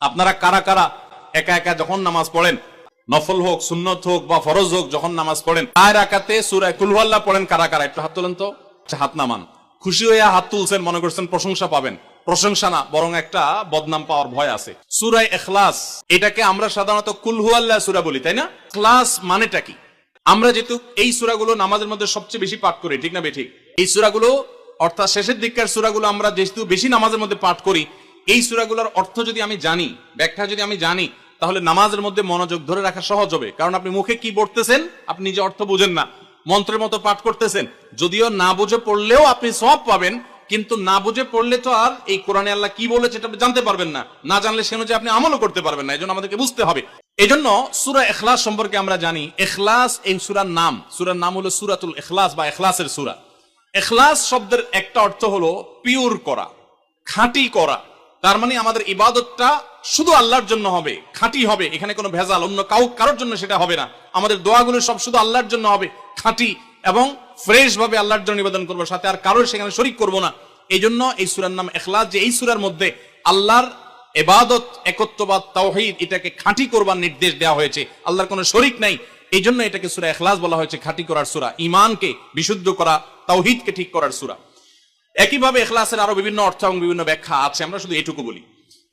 আপনারা কারা কারা একা একা যখন নামাজ পড়েন, নফল হোক সুন্নত হোক বা ফরজ হোক, যখন নামাজ পড়েন 4 রাকাতে সূরা কুল হুয়াল্লাহ পড়েন কারা কারা? একটু হাত তোলেন তো। হাত নামান। খুশি হয়ে হাত তুলছেন, মনে করছেন প্রশংসা পাবেন। প্রশংসা না, বরং একটা বদনাম পাওয়ার ভয় আছে। সূরা ইখলাস, এটাকে আমরা সাধারণত কুল হুয়াল্লাহ সূরা বলি, তাই না? ইখলাস মানেটা কি? আমরা যেহেতু এই সূরাগুলো নামাজের মধ্যে সবচেয়ে বেশি পাঠ করি, ঠিক না বেঠিক? এই সূরাগুলো অর্থাৎ শেষের দিককার সূরাগুলো আমরা যেহেতু বেশি নামাজের মধ্যে পাঠ করি, এই সূরাগুলোর অর্থ যদি আমি জানি, ব্যাখ্যা যদি আমি জানি, তাহলে নামাজের মধ্যে মনোযোগ ধরে রাখা সহজ হবে। কারণ আপনি মুখে কি পড়তেছেন আপনি নিজে অর্থ বুঝেন না, মন্ত্রের মতো পাঠ করতেছেন। যদিও না বুঝে পড়লেও আপনি সওয়াব পাবেন, কিন্তু না বুঝে পড়লে তো আর এই কোরআনে আল্লাহ কি বলেছে এটা জানতে পারবেন না। না জানলে সে অনুযায়ী আপনি আমলও করতে পারবেন না। এজন্য আমাদেরকে বুঝতে হবে। এজন্য সূরা ইখলাস সম্পর্কে আমরা জানি। ইখলাস এই সূরার নাম হলো সূরাতুল ইখলাস বা ইখলাসের সূরা। ইখলাস শব্দের একটা অর্থ হলো পিওর করা, খাঁটি করা। তার মানে আমাদের ইবাদতটা শুধু আল্লাহর জন্য হবে, খাঁটি হবে, এখানে কোনো ভেজাল অন্য কারোর জন্য সেটা হবে না। আমাদের দোয়াগুলো সব শুধু আল্লাহর জন্য হবে, খাঁটি এবং ফ্রেশ ভাবে আল্লাহর জন্য নিবেদন করবো, সাথে আর কারোর সেখানে শরীক করবো না। এই জন্য এই সূরার নাম ইখলাস, যে এই সূরার মধ্যে আল্লাহর ইবাদত, একত্ববাদ, তাওহীদ, এটাকে খাঁটি করবার নির্দেশ দেওয়া হয়েছে। আল্লাহর কোনো শরীক নাই, এই জন্য এটাকে সূরা ইখলাস বলা হয়েছে, খাঁটি করার সূরা, ঈমানকে বিশুদ্ধ করা, তাওহীদকে ঠিক করার সূরা। একইভাবে ইখলাসের আরো বিভিন্ন অর্থ এবং বিভিন্ন ব্যাখ্যা আছে, আমরা শুধু এটুকু বলি।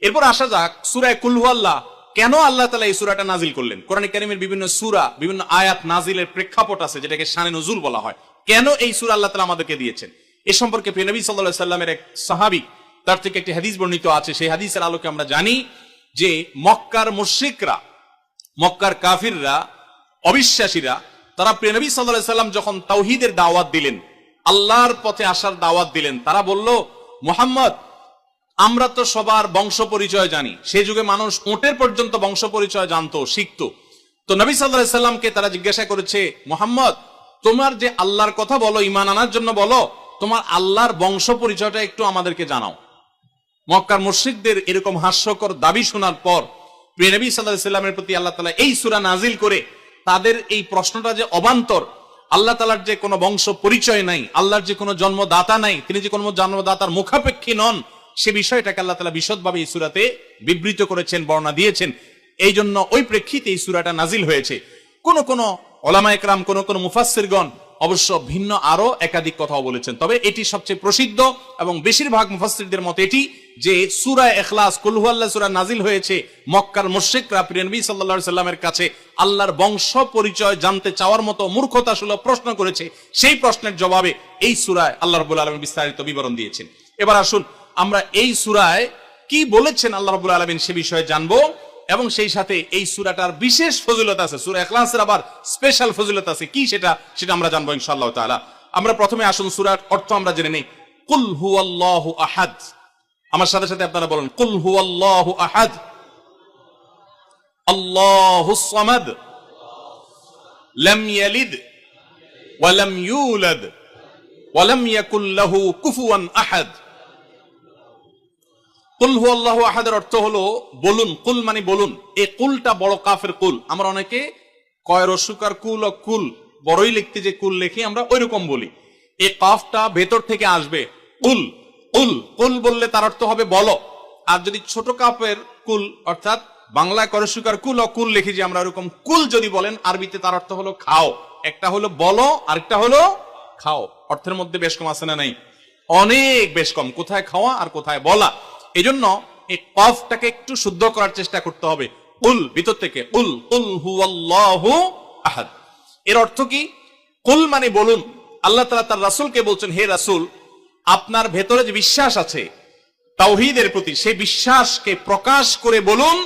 এরপর আসা যাক সূরা কুল হুয়াল্লাহ। কেন আল্লাহ তাআলা এই সূরাটা নাজিল করলেন? কোরআন কারীমের বিভিন্ন সূরা, বিভিন্ন আয়াত নাজিলের প্রেক্ষাপট আছে, যেটাকে শানে নুজুল বলা হয়। কেন এই সূরা আল্লাহ তাআলা আমাদেরকে দিয়েছেন, এ সম্পর্কে প্রিয় নবী সাল্লাল্লাহু আলাইহি সাল্লামের এক সাহাবী, তার থেকে একটি হাদিস বর্ণিত আছে। সেই হাদিসের আলোকে আমরা জানি যে মক্কার মুশরিকরা, মক্কার কাফিররা, অবিশ্বাসীরা, তারা প্রিয় নবী সাল্লাল্লাহু আলাইহি সাল্লাম যখন তাওহীদের দাওয়াত দিলেন, আল্লাহর পথে আসার দাওয়াত দিলেন, তারা বলল, মুহাম্মদ, আমরা তো সবার বংশ পরিচয় জানি। সেই যুগে মানুষ উটের পর্যন্ত বংশ পরিচয় জানতো, শিখতো। তো নবী সাল্লাল্লাহু আলাইহি সাল্লামকে তারা জিজ্ঞাসা করেছে, মুহাম্মদ, তোমার যে আল্লাহর কথা বলো, ঈমান আনার জন্য বলো, তোমার আল্লাহর বংশ পরিচয়টা একটু আমাদেরকে জানাও। মক্কার মুশরিকদের এরকম হাস্যকর দাবি শোনার পর প্রিয় নবী সাল্লাল্লাহু আলাইহি সাল্লামের প্রতি আল্লাহ তাআলা এই সূরা নাজিল করে তাদের এই প্রশ্নটা যে অবান্তর, আল্লাহ তাআলার যে কোনো বংশ পরিচয় নাই, আল্লাহর যে কোনো জন্মদাতা নাই, তিনি যে কোনো জন্মদাতার মুখাপেক্ষী নন, সে বিষয়টাকে আল্লাহ তাআলা বিশদভাবে এই সূরাতে বিবৃত করেছেন, বর্ণনা দিয়েছেন। এই জন্য ওই প্রেক্ষিতে এই সূরাটা নাজিল হয়েছে। কোন উলামা ইকরাম, কোন মুফাসসিরগণ অবশ্য ভিন্ন আরো একাধিক কথাও বলেছেন, তবে এটি সবচেয়ে প্রসিদ্ধ এবং বেশিরভাগ মুফাসসিরদের মত এটি যে সূরা ইখলাস, কুল হুয়াল্লাহ সূরা নাজিল হয়েছে মক্কার মুশরিকরা প্রিয় নবী সাল্লাল্লাহু আলাইহি সাল্লামের কাছে আল্লাহর বংশ পরিচয় জানতে চাওয়ার মতো মূর্খতাসুলভ প্রশ্ন করেছে। সেই প্রশ্নের জবাবে এই সূরায় আল্লাহ রাব্বুল আলামিন বিস্তারিত বিবরণ দিয়েছেন। এবার আসুন আমরা এই সূরায় কি বলেছেন আল্লাহ রাব্বুল আলামিন সে বিষয়ে জানবো, এবং সেই সাথে এই সূরাটার বিশেষ ফজিলত আছে। সূরা ইখলাসের আবার স্পেশাল ফজিলত আছে, কি সেটা আমরা জানবো ইনশাআল্লাহ তাআলা। আমরা প্রথমে আসুন সূরার অর্থ আমরা জেনে নেই। কুল হুয়াল্লাহু আহাদ। আমার সাথে সাথে আপনারা বলুন, কুল হুয়াল্লাহু আহাদ, আল্লাহুস সামাদ, লাম ইয়ালিদ ওয়া লাম ইউলাদ ওয়া লাম ইয়াকুল লাহু কুফুয়ান আহাদ। কুল হুয়াল্লাহু আহাদের অর্থ হলো বলুন। কুল মানে বলুন। এই কুলটা বড় কাফের কুল। আমরা অনেকে কয় রসুকার কুল ও কুল বড়ই লিখতে যে কুল লেখি আমরা ওই রকম বলি। এই কাফটা ভেতর থেকে আসবে। কুল কুল কুল বললে তার অর্থ হবে বলো। আর যদি ছোট কাফের কুল অর্থাৎ বাংলায় করসুকার কুল ও কুল লিখি যে আমরা এরকম কুল যদি বলেন, আরবিতে তার অর্থ হলো খাও। একটা হলো বলো, আরেকটা হলো খাও। অর্থের মধ্যে বেশ কম আছে না নাই? অনেক বেশ কম। কোথায় খাওয়া আর কোথায় বলা। এই জন্য এই কফটাকে একটু শুদ্ধ করার চেষ্টা করতে হবে। কুল ভিতর থেকে কুল, কুল হুয়াল্লাহু আহাদ। এর অর্থ কি? কুল মানে বলুন। আল্লাহ তাআলা তার রাসূলকে বলছেন, হে রাসূল, আপনার ভেতরে যে বিশ্বাস আছে তাওহীদের প্রতি, সেই বিশ্বাসকে প্রকাশ করে বলুন,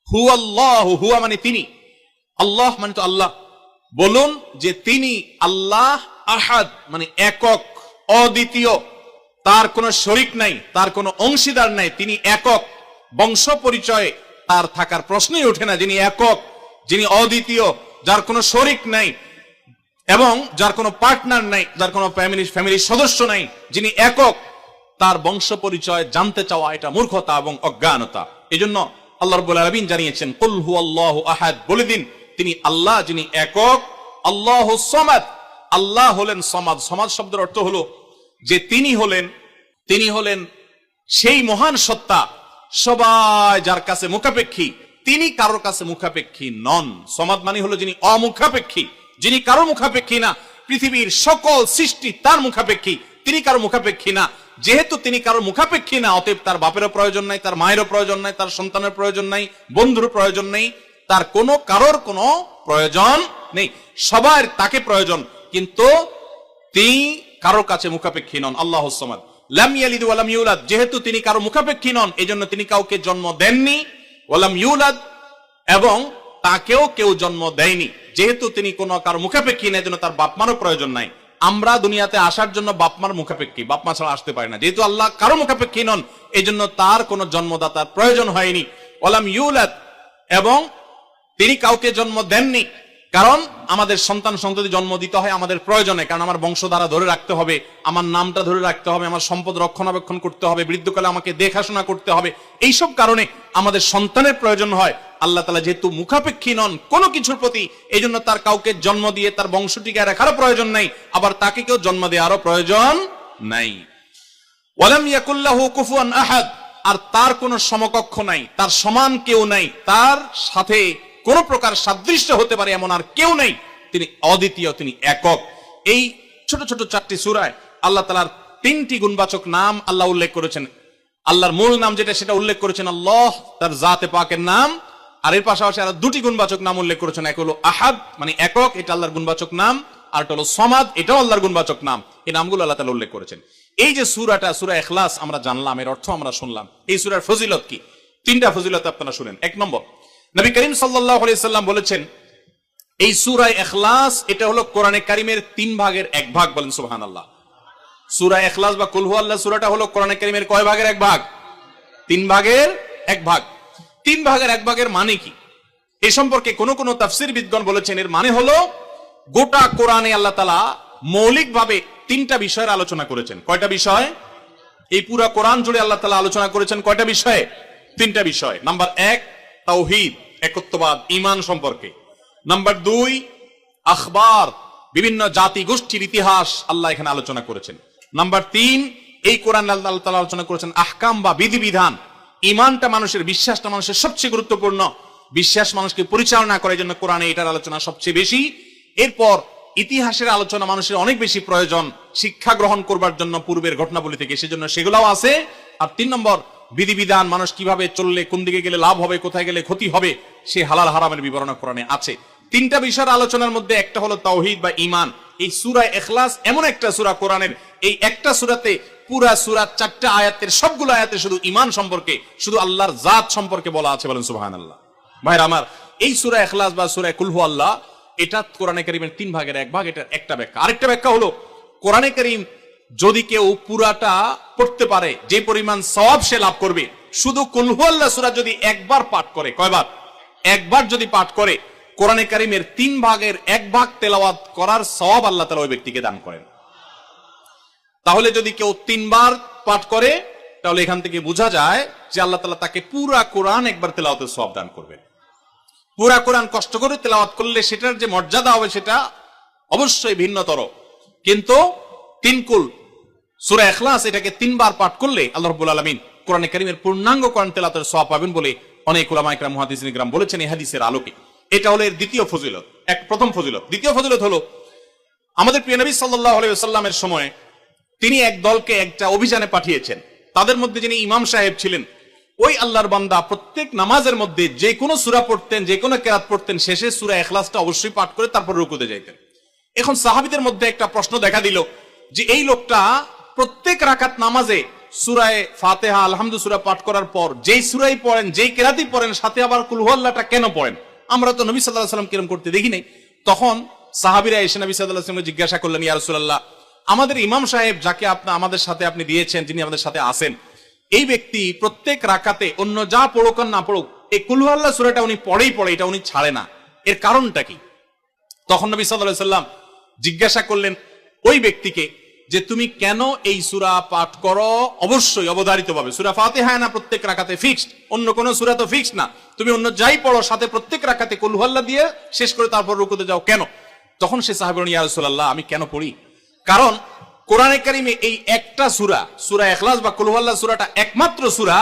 হুয়াল্লাহু, হুয়া মানে তিনি, আল্লাহ মানে তো আল্লাহ, বলুন যে তিনি আল্লাহ, আহাদ মানে একক, অদ্বিতীয়, তার কোনো শরীক নাই, তার কোনো অংশীদার নাই, তিনি একক। বংশ পরিচয়ে তার থাকার প্রশ্নই ওঠে না। যিনি একক, যিনি অদ্বিতীয়, যার কোনো শরীক নাই এবং যার কোনো পার্টনার নাই, যার কোনো ফ্যামিলির সদস্য নাই, যিনি একক, তার বংশ পরিচয় জানতে চাওয়া এটা মূর্খতা এবং অজ্ঞানতা। এই জন্য আল্লাহ রাব্বুল আলামিন জানিয়েছেন, কুল হুয়াল্লাহু আহাদ, বলে দিন তিনি আল্লাহ, যিনি একক। আল্লাহুস সামাদ, আল্লাহ হলেন সমাদ। সমাদ শব্দের অর্থ হলো যে তিনি হলেন সেই মহান সত্তা, সবাই যার কাছে মুখাপেক্ষী, তিনি কারোর কাছে মুখাপেক্ষী নন। সমাদ মানে হলো যিনি অমুখাপেক্ষী, যিনি কারোর মুখাপেক্ষী না। পৃথিবীর সকল সৃষ্টি তার মুখাপেক্ষী, তিনি কারো মুখাপেক্ষী না। যেহেতু তিনি কারোর মুখাপেক্ষী না, অতএব তার বাপেরও প্রয়োজন নাই, তার মায়েরও প্রয়োজন নাই, তার সন্তানের প্রয়োজন নাই, বন্ধুর প্রয়োজন নেই, তার কারোর কোনো প্রয়োজন নেই। সবার তাকে প্রয়োজন, কিন্তু তিনি কারোর কাছে মুখাপেক্ষী নন। আল্লাহুস সামাদ লাম ইয়ালিদ ওয়া লাম ইউলাদ, যেহেতু তিনি কারো মুখাপেক্ষী নন, এজন্য তিনি কাউকে জন্ম দেননি। ওয়া লাম ইউলাদ, এবং তাকেও কেউ জন্ম দেয়নি। যেহেতু তিনি কোনো কারো মুখাপেক্ষী না, এজন্য তার বাপ মারও প্রয়োজন নাই। আমরা দুনিয়াতে আসার জন্য বাপ মার মুখাপেক্ষী, বাপ মা ছাড়া আসতে পারি না। যেহেতু আল্লাহ কারো মুখাপেক্ষী নন, এজন্য তার কোনো জন্মদাতার প্রয়োজন হয়নি। ওয়া লাম ইউলাদ, এবং তিনি কাউকে জন্ম দেননি। কারণ আমাদের সন্তান সন্ততি জন্ম দিতে হয় আমাদের প্রয়োজনে, কারণ আমার বংশধারা ধরে রাখতে হবে, আমার নামটা ধরে রাখতে হবে, আমার সম্পদ রক্ষণাবেক্ষণ করতে হবে, বৃদ্ধকালে আমাকে দেখাশোনা করতে হবে। এইসব কারণে আমাদের সন্তানের প্রয়োজন হয়। আল্লাহ তাআলা যেহেতু মুখাপেক্ষী নন কোনো কিছুর প্রতি, এই জন্য তার কাউকে জন্ম দিয়ে তার বংশটিকে রাখারও প্রয়োজন নাই, আবার তাকে কেউ জন্ম দেওয়ারও প্রয়োজন নাই। ওয়ালাম ইয়াকুল্লাহু কুফুয়ান আহাদ, আর তার কোনো সমকক্ষ নাই, তার সমান কেউ নাই, তার সাথে কোন প্রকার সাদৃশ্য হতে পারে এমন আর কেউ নেই। তিনি অদ্বিতীয়, তিনি একক। এই ছোট ছোট 4টি সূরায় আল্লাহ তাআলার 3টি গুণবাচক নাম আল্লাহ উল্লেখ করেছেন। আল্লাহর মূল নাম যেটা, সেটা উল্লেখ করেছেন আল্লাহ, তার জাতে পাকের নাম। আর এর পাশাপাশি আরো 2টি গুণবাচক নাম উল্লেখ করেছেন। এক হলো আহাদ, মানে একক, এটা আল্লাহর গুণবাচক নাম। আর একটা হলো সমাদ, এটাও আল্লাহর গুণবাচক নাম। এই নামগুলো আল্লাহ তাআলা উল্লেখ করেছেন। এই যে সূরাটা, সূরা ইখলাস আমরা জানলাম, এর অর্থ আমরা শুনলাম। এই সূরার ফজিলত কি? 3টা ফজিলত আপনারা শুনেন। 1 নম্বর, নবী করিম সাল্লাল্লাহু আলাইহি সাল্লাম বলেছেন, এই সূরা ইখলাস এটা হলো কোরআনে কারীমের 3 ভাগের 1 ভাগ। বলেন সুবহানাল্লাহ। সূরা ইখলাস বা কুল হুয়াল্লাহ সূরাটা হলো কোরআনে কারীমের কয় ভাগের 1 ভাগ? 3 ভাগের 1 ভাগ। 3 ভাগের 1 ভাগের মানে কি? এই সম্পর্কে কোন কোন তাফসীরবিদগণ বলেছেন, এর মানে হলো গোটা কোরআনে আল্লাহ তাআলা মৌলিকভাবে 3টা বিষয়ের আলোচনা করেছেন। কয়টা বিষয়? এই পুরো কোরআন জুড়ে আল্লাহ তাআলা আলোচনা করেছেন কয়টা বিষয়ে? 3টা বিষয়। নাম্বার 1 তাওহীদ, একত্ববাদ, ঈমান সম্পর্কে। নাম্বার 2 আখবার, বিভিন্ন জাতি গোষ্ঠীর ইতিহাস আল্লাহ এখানে আলোচনা করেছেন। নাম্বার 3 এই কোরআন আল্লাহ তাআলা আলোচনা করেছেন আহকাম বা বিধিবিধান। ঈমানটা মানুষের, বিশ্বাসটা মানুষের সবচেয়ে গুরুত্বপূর্ণ। বিশ্বাস মানুষকে পরিচালনা করে, জন্য কোরআনে এটার আলোচনা সবচেয়ে বেশি। এরপর ইতিহাসের আলোচনা মানুষের অনেক বেশি প্রয়োজন শিক্ষা গ্রহণ করবার জন্য পূর্বের ঘটনাবলী থেকে, সেজন্য সেগুলোও আছে। আর 3 নম্বর বিধিবিধান, মানুষ কিভাবে চললে কোন দিকে গেলে লাভ হবে, কোথায় গেলে ক্ষতি হবে, সে হালাল হারামের বিবরণ কোরআনে আছে। 3টা বিষয়ের আলোচনার মধ্যে একটা হলো তাওহীদ বা ঈমান। এই সূরা ইখলাস এমন একটা সূরা কোরআনের, এই একটা সূরাতে পুরা সূরা 4টা আয়াতের সবগুলো আয়াতে শুধু ঈমান সম্পর্কে, শুধু আল্লাহর জাত সম্পর্কে বলা আছে। বলেন সুবহানাল্লাহ। ভাইরা আমার, এই সূরা ইখলাস বা সূরা কুল হুয়াল্লাহ এটা কোরআনে কারীমের 3 ভাগের 1 ভাগ। এটার একটা ব্যাখ্যা। আরেকটা ব্যাখ্যা হলো, কোরআনে কারীম যদি কেউ পুরাটা পড়তে পারে, যে পরিমাণ সওয়াব সে লাভ করবে। শুধু কুল হুয়াল্লাহ সূরা যদি একবার পাঠ করে, কয়বার? একবার যদি পাঠ করে, কোরআনে কারীমের 3 ভাগের 1 ভাগ তেলাওয়াত করার সওয়াব আল্লাহ তাআলা ওই ব্যক্তিকে দান করেন। তাহলে যদি কেউ 3 বার পাঠ করে, তাহলে এখান থেকে বোঝা যায় যে আল্লাহ তাআলা তাকে পুরা কোরআন একবার তেলাওয়াতের সওয়াব দান করবে। পুরা কোরআন কষ্ট করে তেলাওয়াত করলে সেটার যে মর্যাদা হবে সেটা অবশ্যই ভিন্নতর। কিন্তু 3 কুল সূরা ইখলাস এটাকে 3 বার পাঠ করলে আল্লাহ রাব্বুল আলামিন কোরআনে কারীমের পূর্ণাঙ্গ কোরআন তেলাওয়াতের সওয়াব পাবেন বলে অনেক উলামা ইকরাম, মুহাদ্দিসিন ইকরাম বলেছেন এই হাদিসের আলোকে। এটা হলো এর দ্বিতীয় ফজিলত। প্রথম ফজিলত। দ্বিতীয় ফজিলত হলো, আমাদের প্রিয় নবী সাল্লাল্লাহু আলাইহি ওয়াসাল্লামের সময় তিনি এক দলকে একটা অভিযানে পাঠিয়েছেন। তাদের মধ্যে যিনি ইমাম সাহেব ছিলেন, ওই আল্লাহর বান্দা প্রত্যেক নামাজের মধ্যে যে কোনো সূরা পড়তেন, যে কোনো কিরাত পড়তেন, শেষে সূরা ইখলাসটা অবশ্যই পাঠ করে তারপর রুকুতে যাইতেন। এখন সাহাবীদের মধ্যে একটা প্রশ্ন দেখা দিল যে এই লোকটা প্রত্যেক রাকাত নামাজে সূরা ফাতিহা, আলহামদুলিল্লাহ সূরা পাঠ করার পর যেই সূরাই পড়েন, যেই কিরাতই পড়েন, সাথে আবার কুল হুয়াল্লাহটা কেন পড়েন? আমরা তো নবী সাল্লাল্লাহু আলাইহি ওয়াসাল্লাম কিরম করতে দেখি নাই। তখন সাহাবীরা এসে নবী সাল্লাল্লাহু আলাইহি ওয়াসাল্লামকে জিজ্ঞাসা করলেন, ইয়া রাসূলুল্লাহ, আমাদের ইমাম সাহেব যাকে আমাদের সাথে আপনি দিয়েছেন, যিনি আমাদের সাথে আছেন, এই ব্যক্তি প্রত্যেক রাকাতে অন্য যা পড়ুক আর না পড়ুক, এই কুল হুয়াল্লাহ সূরাটা উনি পড়েই পড়ে, এটা উনি ছাড়ে না, এর কারণটা কি? তখন নবী সাল্লাল্লাহু আলাইহি ওয়াসাল্লাম জিজ্ঞাসা করলেন ওই ব্যক্তিকে যে তুমি কেন এই সূরা পাঠ করো? অবশ্যই অবধারিতভাবে সূরা ফাতিহা না প্রত্যেক রাকাতে ফিক্সড, অন্য কোন সূরা তো ফিক্সড না, তুমি অন্য যাই পড়ো সাথে প্রত্যেক রাকাতে কুল হুয়াল্লাহ দিয়ে শেষ করে তারপর রুকুতে যাও কেন? তখন সে সাহাবী বলেন, ইয়া রাসূলুল্লাহ, আমি কেন পড়ি? কারণ কোরআনে কারীমে এই একটা সূরা, সূরা ইখলাস বা কুল হুয়াল্লাহ সূরাটা একমাত্র সূরা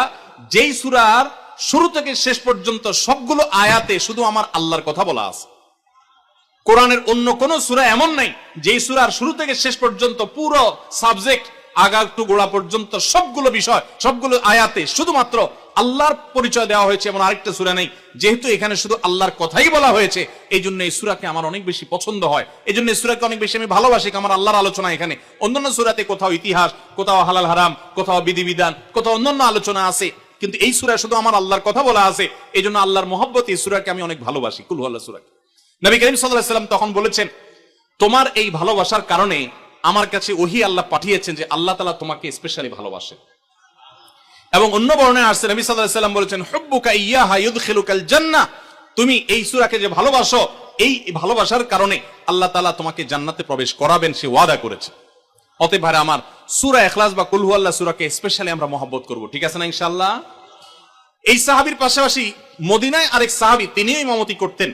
যেই সূরার শুরু থেকে শেষ পর্যন্ত সবগুলো আয়াতে শুধু আমার আল্লাহর কথা বলা আছে। কোরআনের অন্য কোন সূরা এমন নাই যেই সূরার শুরু থেকে শেষ পর্যন্ত পুরো সাবজেক্ট আগা টু গোড়া পর্যন্ত সবগুলো বিষয় সবগুলো আয়াতে শুধুমাত্র আল্লাহর পরিচয় দেওয়া হয়েছে, এমন আরেকটা সূরা নেই। যেহেতু এখানে শুধু আল্লাহর কথাই বলা হয়েছে, এই জন্য এই সূরাকে আমার অনেক বেশি পছন্দ হয়, এই জন্য এই সূরাকে অনেক বেশি আমি ভালোবাসি। আমার আল্লাহর আলোচনা এখানে, অন্যান্য সূরাতে কোথাও ইতিহাস, কোথাও হালাল হারাম, কোথাও বিধিবিধান, কোথাও অন্যান্য আলোচনা আছে, কিন্তু এই সূরা শুধু আমার আল্লাহর কথা বলা আছে। এই জন্য আল্লাহর মহব্বত এই সূরাকে আমি অনেক ভালোবাসি, কুল হুয়াল্লাহ সূরাকে। নবী করিম সাল্লাল্লাহু আলাইহি ওয়াসাল্লাম তখন বলেছেন, তোমার এই ভালোবাসার কারণে আমার কাছে ওহী আল্লাহ পাঠিয়েছেন যে আল্লাহ তাআলা তোমাকে স্পেশালি ভালোবাসে। এবং অন্য বর্ণনায় আসছে নবী সাল্লাল্লাহু আলাইহি ওয়াসাল্লাম বলেছেন, হুব্বুকা ইয়্যাহা ইউদখিলুকাল জান্নাহ, তুমি এই সূরাকে যে ভালোবাসো, এই ভালোবাসার কারণে আল্লাহ তাআলা তোমাকে জান্নাতে প্রবেশ করাবেন, সে ওয়াদা করেছে। অতএব ভাই আমার, সূরা ইখলাস বা কুল হুয়াল্লাহ সূরাকে স্পেশালি আমরা মহব্বত করব, ঠিক আছে না ইনশাআল্লাহ? এই সাহাবীর পাশাপাশি মদিনায় আরেক সাহাবী, তিনিও ইমামতি করতেন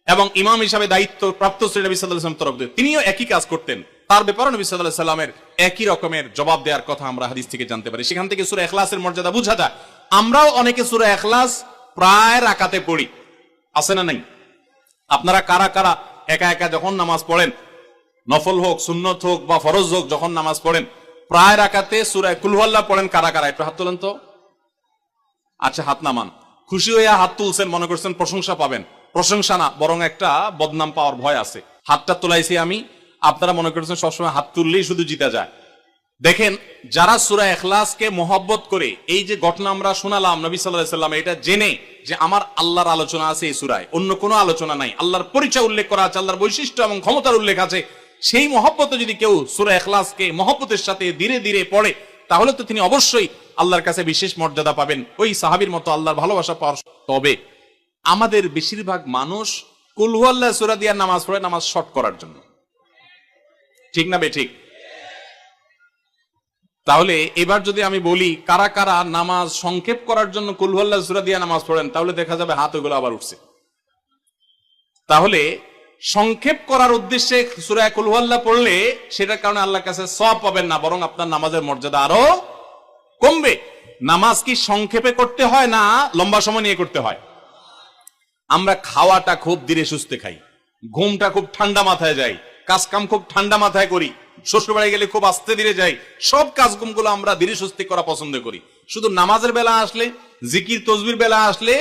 এবং ইমাম হিসাবে দায়িত্ব প্রাপ্ত ছিলেন নবী সাল্লাল্লাহু আলাইহি ওয়াসাল্লাম তরফ থেকে, তিনিও একই কাজ করতেন। তার ব্যাপারে নবী সাল্লাল্লাহু আলাইহি ওয়াসাল্লামের একই রকমের জবাব দেওয়ার কথা আমরা হাদিস থেকে জানতে পারি। সেখান থেকে সূরা ইখলাসের মর্যাদা বোঝা যায়। আমরাও অনেকে সূরা ইখলাস প্রায় রাকাতে পড়ি, আছে না নাই? আপনারা কারা কারা একা একা যখন নামাজ পড়েন, নফল হোক, সুন্নত হোক বা ফরজ হোক, যখন নামাজ পড়েন প্রায় রাকাতে সূরা কুল হুয়াল্লাহ পড়েন? কারা কারা একটু হাত তোলেন তো। আচ্ছা, হাত নামান। খুশি হইয়া হাত তুলছেন, মনে করছেন প্রশংসা পাবেন। প্রশংসা না, বরং একটা বদনাম পাওয়ার ভয় আছে। হাতটা তোলাইছি আমি, আপনারা মনে করছেন সবসময় হাত তুললেই শুধু জিতা যায়। দেখেন, যারা সূরা ইখলাসকে মহব্বত করে, এই যে ঘটনা আমরা শোনালাম নবী সাল্লাল্লাহু আলাইহি ওয়াসাল্লাম, এটা জেনে যে আমার আল্লাহর আলোচনা আছে এই সূরায়, অন্য কোনো আলোচনা নাই, আল্লাহর পরিচয় উল্লেখ করা আছে, আল্লাহর বৈশিষ্ট্য এবং ক্ষমতার উল্লেখ আছে, সেই মহব্বতে যদি কেউ সূরা ইখলাসকে মহব্বতের সাথে ধীরে ধীরে পড়ে, তাহলে তো তিনি অবশ্যই আল্লাহর কাছে বিশেষ মর্যাদা পাবেন, ওই সাহাবীর মতো আল্লাহর ভালোবাসা পাওয়ার। তবে আমাদের বেশিরভাগ মানুষ কুল হুয়াল্লাহ সূরা দিয়ে নামাজ পড়ে নামাজ শর্ট করার জন্য, ঠিক না বেঠিক? তাহলে এবার যদি আমি বলি কারা কারা নামাজ সংক্ষেপ করার জন্য কুল হুয়াল্লাহ সূরা দিয়ে নামাজ পড়েন, তাহলে দেখা যাবে হাত ওগুলো আবার উঠছে। তাহলে সংক্ষেপ করার উদ্দেশ্যে সূরা কুল হুয়াল্লাহ পড়লে সেটার কারণে আল্লাহর কাছে সওয়াব পাবেন না, বরং আপনার নামাজের মর্যাদা আরো কমবে। নামাজ কি সংক্ষেপে করতে হয় না লম্বা সময় নিয়ে করতে হয়? আমরা খাওয়াটা খুব ধীরে সুস্থে খাই, ঘুমটা খুব ঠান্ডা মাথায় যাই, কাজ কাম খুব ঠান্ডা মাথায় করি, শ্বশুর বাড়ি গেলে খুব আস্তে ধীরে যাই, সব কাজগুলো আমরা ধীরে সুস্থে করা পছন্দ করি। শুধু নামাজের বেলা আসলে, জিকির তসবির বেলা আসলে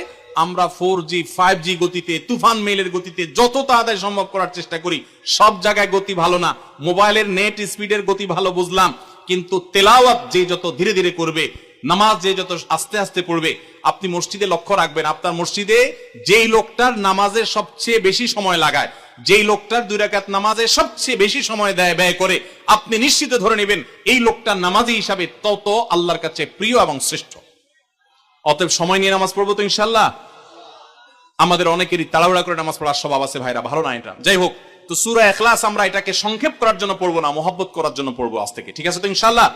আমরা 4G 5G গতিতে, তুফান মেইলের গতিতে যত তাড়াতাড়ি সম্ভব করার চেষ্টা করি। সব জায়গায় গতি ভালো না, মোবাইলের নেট স্পিডের গতি ভালো বুঝলাম, কিন্তু তেলাওয়াত যে যত ধীরে ধীরে করবে, নামাজ যে যত আস্তে আস্তে পড়বে, আপনি মসজিদে লক্ষ্য রাখবেন, আপনার মসজিদে যেই লোকটার নামাজে সবচেয়ে বেশি সময় লাগায়, যেই লোকটার 2 রাকাত নামাজে সবচেয়ে বেশি সময় ব্যয় করে, আপনি নিশ্চিত ধরে নেবেন এই লোকটার নামাজি হিসাবে তত আল্লাহর কাছে প্রিয় এবং শ্রেষ্ঠ। অতএব সময় নিয়ে নামাজ পড়বো তো ইনশাআল্লাহ। আমাদের অনেকেরই তাড়াহুড়া করে নামাজ পড়ার স্বভাব আছে ভাইরা, ভালো না এটা। যাই হোক, তো সূরা ইখলাস আমরা এটাকে সংক্ষেপ করার জন্য পড়বো না, মহব্বত করার জন্য পড়বো আজ থেকে, ঠিক আছে তো ইনশাআল্লাহ।